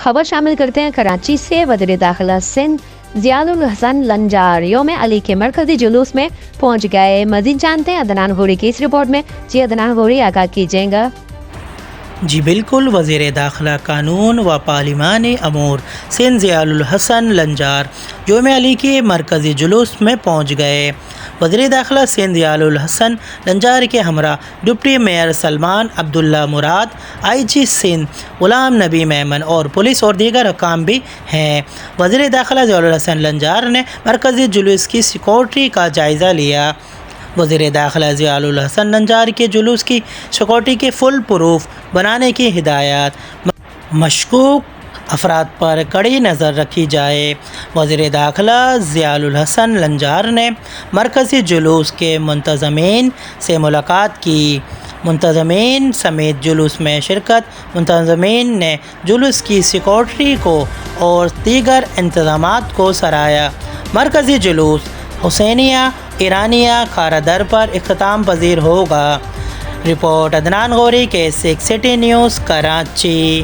خبر شامل کرتے ہیں کراچی سے۔ وزیر داخلہ سندھ ضیاء الحسن لنجار یوم علی کے مرکزی جلوس میں پہنچ گئے۔ مزید جانتے ہیں عدنان غوری کی اس رپورٹ میں۔ جی عدنان غوری آگاہ کیجیے گا۔ جی بالکل، وزیر داخلہ قانون و پارلیمانی امور سندھ ضیاء الحسن لنجار یوم علی کے مرکزی جلوس میں پہنچ گئے۔ وزیر داخلہ سندھ ضیاء الحسن لنجار کے ہمراہ ڈپٹی میئر سلمان عبداللہ مراد، آئی جی سندھ غلام نبی میمن اور پولیس اور دیگر حکام بھی ہیں۔ وزیر داخلہ ضیاء الحسن لنجار نے مرکزی جلوس کی سیکورٹی کا جائزہ لیا۔ وزیر داخلہ ضیاء الحسن لنجار کے جلوس کی سیکورٹی کے فل پروف بنانے کی ہدایات، مشکوک افراد پر کڑی نظر رکھی جائے۔ وزیر داخلہ ضیاء الحسن لنجار نے مرکزی جلوس کے منتظمین سے ملاقات کی۔ منتظمین سمیت جلوس میں شرکت منتظمین نے جلوس کی سیکورٹی کو اور دیگر انتظامات کو سراہا۔ مرکزی جلوس حسینیہ ایرانیہ کھارا در پر اختتام پذیر ہوگا۔ رپورٹ عدنان غوری کے 6 سٹی نیوز کراچی۔